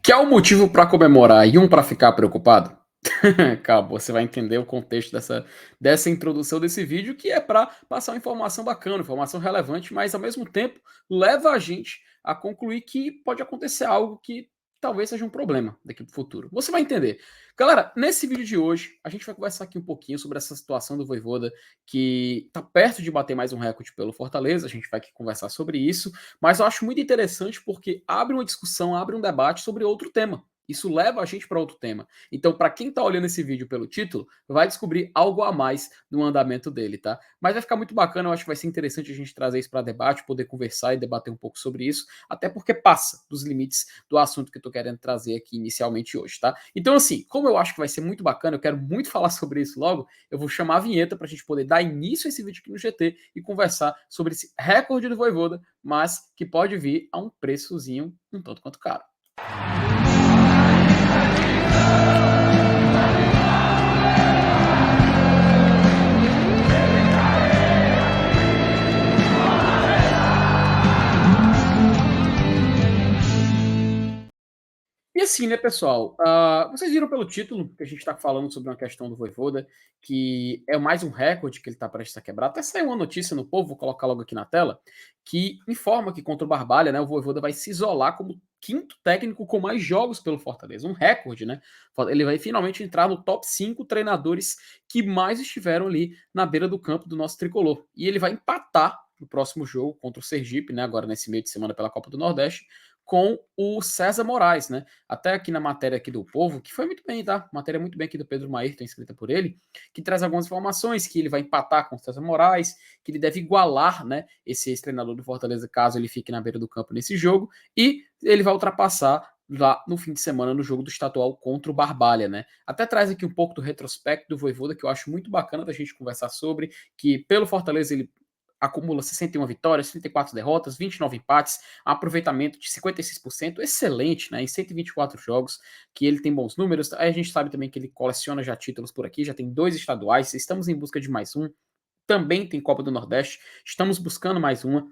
Quer um motivo para comemorar e um para ficar preocupado? Acabou, você vai entender o contexto dessa introdução desse vídeo, que é para passar uma informação bacana, informação relevante, mas ao mesmo tempo leva a gente a concluir que pode acontecer algo que talvez seja um problema daqui para o futuro. Você vai entender. Galera, nesse vídeo de hoje, a gente vai conversar aqui um pouquinho sobre essa situação do Vojvoda, que está perto de bater mais um recorde pelo Fortaleza. A gente vai aqui conversar sobre isso, mas eu acho muito interessante porque abre uma discussão, abre um debate sobre outro tema. Isso leva a gente para outro tema. Então, para quem está olhando esse vídeo pelo título, vai descobrir algo a mais no andamento dele, tá? Mas vai ficar muito bacana, eu acho que vai ser interessante a gente trazer isso para debate, poder conversar e debater um pouco sobre isso, até porque passa dos limites do assunto que eu estou querendo trazer aqui inicialmente hoje, tá? Então, assim, como eu acho que vai ser muito bacana, eu quero muito falar sobre isso logo, eu vou chamar a vinheta para a gente poder dar início a esse vídeo aqui no GT e conversar sobre esse recorde do Vojvoda, mas que pode vir a um preçozinho um tanto quanto caro. E assim, né, pessoal, vocês viram pelo título que a gente está falando sobre uma questão do Vojvoda, que é mais um recorde que ele está prestes a quebrar. Até saiu uma notícia no Povo, vou colocar logo aqui na tela, que informa que contra o Barbalha, né, o Vojvoda vai se isolar como quinto técnico com mais jogos pelo Fortaleza. Um recorde, né? Ele vai finalmente entrar no top 5 treinadores que mais estiveram ali na beira do campo do nosso tricolor. E ele vai empatar no próximo jogo contra o Sergipe, né, agora nesse meio de semana pela Copa do Nordeste, com o César Moraes, né? Até aqui na matéria aqui do Povo, que foi muito bem, tá? Matéria muito bem aqui do Pedro Maírton, escrita por ele, que traz algumas informações, que ele vai empatar com o César Moraes, que ele deve igualar, né, esse ex-treinador do Fortaleza, caso ele fique na beira do campo nesse jogo, e ele vai ultrapassar lá no fim de semana no jogo do estadual contra o Barbalha, né? Até traz aqui um pouco do retrospecto do Vojvoda, que eu acho muito bacana da gente conversar sobre, que pelo Fortaleza ele acumula 61 vitórias, 34 derrotas, 29 empates, aproveitamento de 56%, excelente, né? Em 124 jogos, que ele tem bons números. Aí a gente sabe também que ele coleciona já títulos por aqui, já tem 2 estaduais, estamos em busca de mais um. Também tem Copa do Nordeste, estamos buscando mais uma.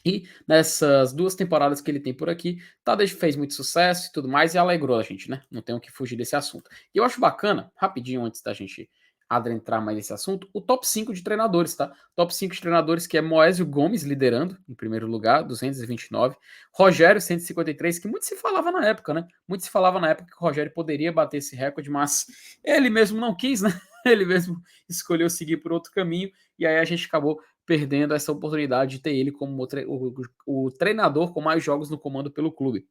E nessas 2 temporadas que ele tem por aqui, Tadej fez muito sucesso e tudo mais, e alegrou a gente, né? Não tenho que fugir desse assunto. E eu acho bacana, rapidinho antes da gente adentrar mais nesse assunto, o top 5 de treinadores, tá? Top 5 de treinadores que é Moésio Gomes liderando, em primeiro lugar, 229. Rogério, 153, que muito se falava na época, né? Muito se falava na época que o Rogério poderia bater esse recorde, mas ele mesmo não quis, né? Ele mesmo escolheu seguir por outro caminho, e aí a gente acabou perdendo essa oportunidade de ter ele como o treinador com mais jogos no comando pelo clube.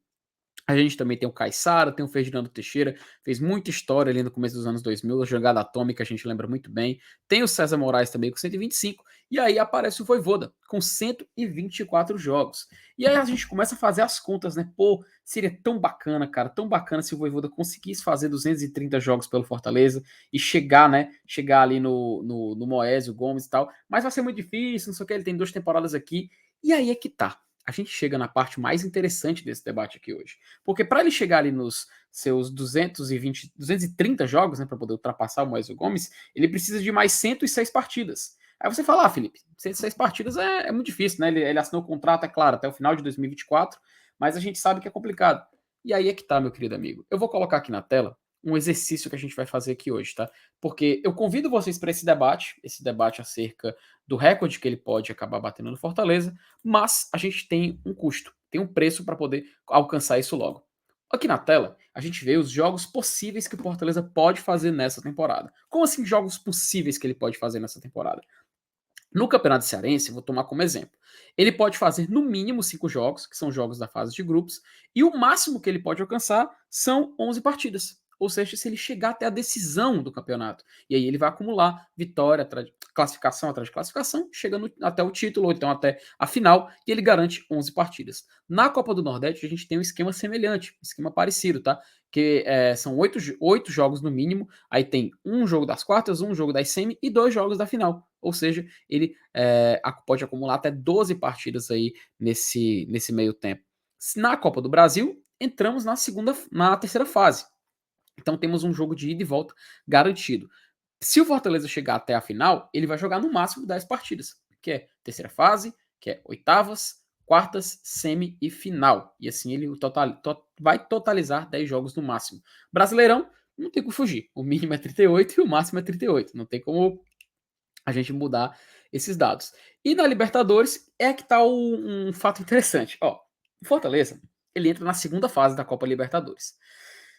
A gente também tem o Caissara, tem o Ferdinando Teixeira, fez muita história ali no começo dos anos 2000, a jogada atômica a gente lembra muito bem. Tem o César Moraes também com 125, e aí aparece o Vojvoda com 124 jogos. E aí a gente começa a fazer as contas, né? Pô, seria tão bacana, cara, tão bacana se o Vojvoda conseguisse fazer 230 jogos pelo Fortaleza e chegar, né? Chegar ali no Moésio Gomes e tal. Mas vai ser muito difícil, não sei o que, ele tem 2 temporadas aqui. E aí é que tá. A gente chega na parte mais interessante desse debate aqui hoje. Porque para ele chegar ali nos seus 220, 230 jogos, né, para poder ultrapassar o Moisés Gomes, ele precisa de mais 106 partidas. Aí você fala, Felipe, 106 partidas é muito difícil, né? Ele assinou o contrato, é claro, até o final de 2024, mas a gente sabe que é complicado. E aí é que tá, meu querido amigo. Eu vou colocar aqui na tela um exercício que a gente vai fazer aqui hoje, tá? Porque eu convido vocês para esse debate acerca do recorde que ele pode acabar batendo no Fortaleza, mas a gente tem um custo, tem um preço para poder alcançar isso logo. Aqui na tela, a gente vê os jogos possíveis que o Fortaleza pode fazer nessa temporada. Como assim jogos possíveis que ele pode fazer nessa temporada? No Campeonato Cearense, vou tomar como exemplo. Ele pode fazer no mínimo 5 jogos, que são jogos da fase de grupos, e o máximo que ele pode alcançar são 11 partidas. Ou seja, se ele chegar até a decisão do campeonato. E aí ele vai acumular vitória, classificação atrás de classificação, chegando até o título, ou então até a final, e ele garante 11 partidas. Na Copa do Nordeste, a gente tem um esquema semelhante, um esquema parecido, tá? Que são 8 jogos no mínimo, aí tem um jogo das quartas, um jogo das semi e 2 jogos da final. Ou seja, ele pode acumular até 12 partidas aí nesse meio tempo. Na Copa do Brasil, entramos na terceira fase. Então temos um jogo de ida e volta garantido. Se o Fortaleza chegar até a final, ele vai jogar no máximo 10 partidas, que é terceira fase, que é oitavas, quartas, semi e final. E assim ele vai totalizar 10 jogos no máximo. Brasileirão, não tem como fugir. O mínimo é 38 e o máximo é 38. Não tem como a gente mudar esses dados. E na Libertadores é que tá um fato interessante. Ó, o Fortaleza, ele entra na segunda fase da Copa Libertadores.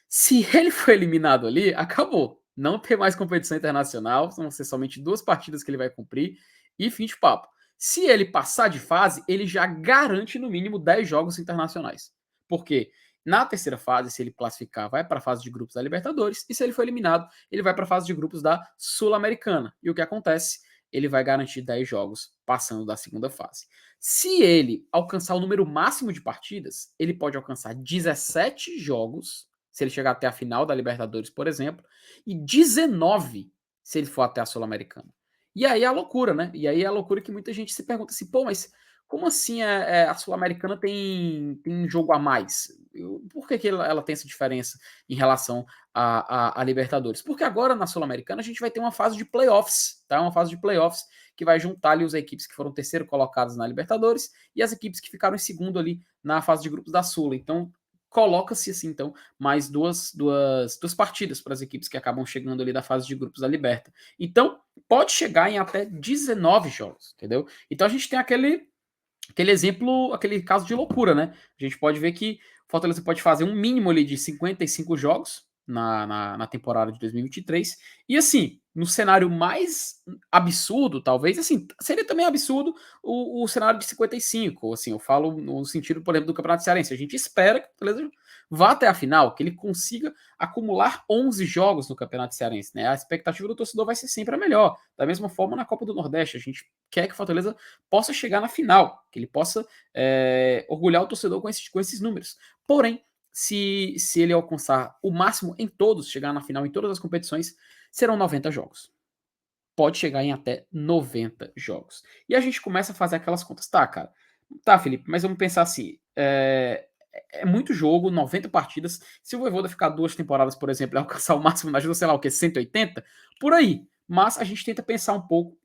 Se ele for eliminado ali, acabou. Não tem mais competição internacional, vão ser somente 2 partidas que ele vai cumprir e fim de papo. Se ele passar de fase, ele já garante no mínimo 10 jogos internacionais. Por quê? Na terceira fase, se ele classificar, vai para a fase de grupos da Libertadores, e se ele for eliminado, ele vai para a fase de grupos da Sul-Americana. E o que acontece? Ele vai garantir 10 jogos passando da segunda fase. Se ele alcançar o número máximo de partidas, ele pode alcançar 17 jogos, se ele chegar até a final da Libertadores, por exemplo, e 19 se ele for até a Sul-Americana. E aí é a loucura, né? E aí é a loucura que muita gente se pergunta assim, pô, mas como assim a Sul-Americana tem um jogo a mais? Por que ela tem essa diferença em relação a Libertadores? Porque agora na Sul-Americana a gente vai ter uma fase de playoffs, tá? Uma fase de playoffs que vai juntar ali as equipes que foram terceiro colocadas na Libertadores e as equipes que ficaram em segundo ali na fase de grupos da Sula. Então, coloca-se assim, então, mais duas partidas para as equipes que acabam chegando ali da fase de grupos da Liberta. Então, pode chegar em até 19 jogos, entendeu? Então a gente tem aquele exemplo, aquele caso de loucura, né? A gente pode ver que o Fortaleza pode fazer um mínimo ali de 55 jogos na temporada de 2023. E assim, no cenário mais absurdo, talvez, assim, seria também absurdo o cenário de 55. Assim, eu falo no sentido, por exemplo, do Campeonato Cearense. A gente espera que o Fortaleza vá até a final, que ele consiga acumular 11 jogos no Campeonato Cearense, né? A expectativa do torcedor vai ser sempre a melhor. Da mesma forma, na Copa do Nordeste, a gente quer que o Fortaleza possa chegar na final, que ele possa orgulhar o torcedor com esses números. Porém, se ele alcançar o máximo em todos, chegar na final em todas as competições, serão 90 jogos. Pode chegar em até 90 jogos. E a gente começa a fazer aquelas contas. Tá, cara. Tá, Felipe, mas vamos pensar assim. É muito jogo, 90 partidas. Se o Voivoda ficar 2 temporadas, por exemplo, e alcançar o máximo na ajuda, sei lá o que, 180, por aí. Mas a gente tenta pensar um pouco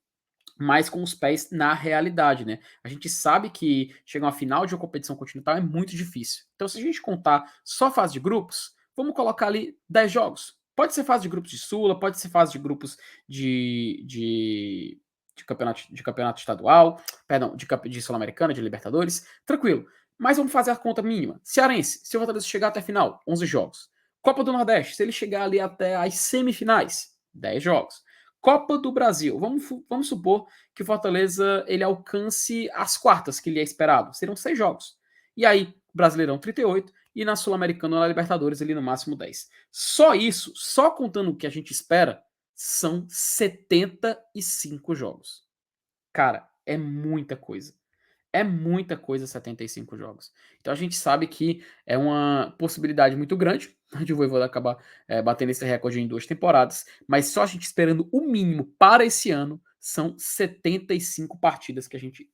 mais com os pés na realidade, né? A gente sabe que chegar uma final de uma competição continental é muito difícil. Então, se a gente contar só fase de grupos, vamos colocar ali 10 jogos. Pode ser fase de grupos de Sula, pode ser fase de grupos de campeonato estadual, perdão, de Sul-Americana, de Libertadores, tranquilo. Mas vamos fazer a conta mínima. Cearense, se o Fortaleza chegar até a final, 11 jogos. Copa do Nordeste, se ele chegar ali até as semifinais, 10 jogos. Copa do Brasil. Vamos supor que o Fortaleza ele alcance as quartas que lhe é esperado. Serão 6 jogos. E aí, Brasileirão 38 e na Sul-Americana na Libertadores ali no máximo 10. Só isso, só contando o que a gente espera, são 75 jogos. Cara, é muita coisa. É muita coisa 75 jogos. Então a gente sabe que é uma possibilidade muito grande de o Voivoda acabar batendo esse recorde em 2 temporadas, mas só a gente esperando o mínimo para esse ano são 75 partidas que a gente,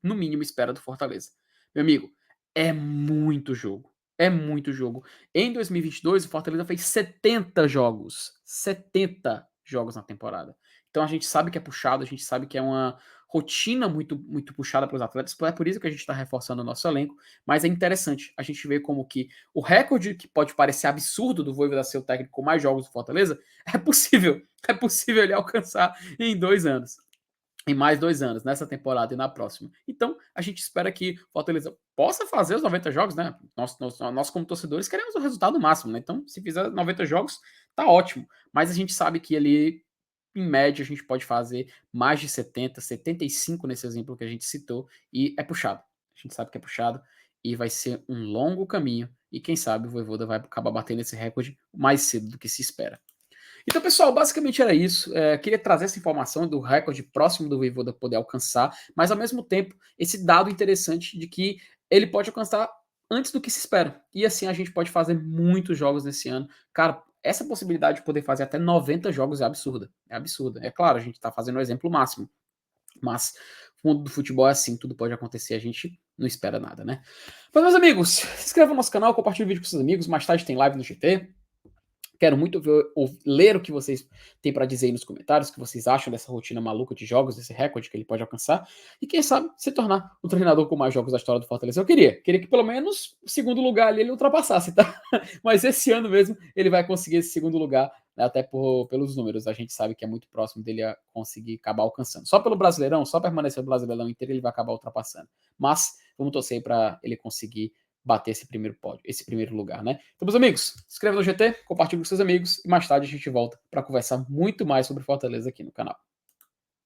no mínimo, espera do Fortaleza. Meu amigo, é muito jogo. É muito jogo. Em 2022, o Fortaleza fez 70 jogos. 70 jogos na temporada. Então a gente sabe que é puxado, a gente sabe que é uma rotina muito puxada para os atletas, é por isso que a gente está reforçando o nosso elenco, mas é interessante a gente ver como que o recorde que pode parecer absurdo do Voivoda ser o técnico com mais jogos do Fortaleza, é possível ele alcançar em 2 anos, em mais 2 anos, nessa temporada e na próxima. Então, a gente espera que o Fortaleza possa fazer os 90 jogos, né? Nós como torcedores, queremos o resultado máximo, né? Então, se fizer 90 jogos, tá ótimo. Mas a gente sabe que ele em média, a gente pode fazer mais de 70, 75 nesse exemplo que a gente citou, e é puxado. A gente sabe que é puxado e vai ser um longo caminho, e quem sabe o Voivoda vai acabar batendo esse recorde mais cedo do que se espera. Então, pessoal, basicamente era isso. Queria trazer essa informação do recorde próximo do Voivoda poder alcançar, mas ao mesmo tempo, esse dado interessante de que ele pode alcançar antes do que se espera. E assim a gente pode fazer muitos jogos nesse ano. Cara, essa possibilidade de poder fazer até 90 jogos é absurda. É absurda. É claro, a gente está fazendo o exemplo máximo. Mas o mundo do futebol é assim, tudo pode acontecer, a gente não espera nada, né? Mas, meus amigos, se inscreva no nosso canal, compartilhe o vídeo com seus amigos. Mais tarde tem live no GT. Quero muito ler o que vocês têm para dizer aí nos comentários, o que vocês acham dessa rotina maluca de jogos, desse recorde que ele pode alcançar, e quem sabe se tornar o treinador com mais jogos da história do Fortaleza. Eu queria que pelo menos o segundo lugar ali ele ultrapassasse, tá? Mas esse ano mesmo ele vai conseguir esse segundo lugar, né, até pelos números. A gente sabe que é muito próximo dele a conseguir acabar alcançando. Só pelo Brasileirão, só permanecer no Brasileirão inteiro, ele vai acabar ultrapassando. Mas vamos torcer para ele conseguir bater esse primeiro pódio, esse primeiro lugar, né? Então, meus amigos, se inscreva no GT, compartilhe com seus amigos e mais tarde a gente volta para conversar muito mais sobre Fortaleza aqui no canal.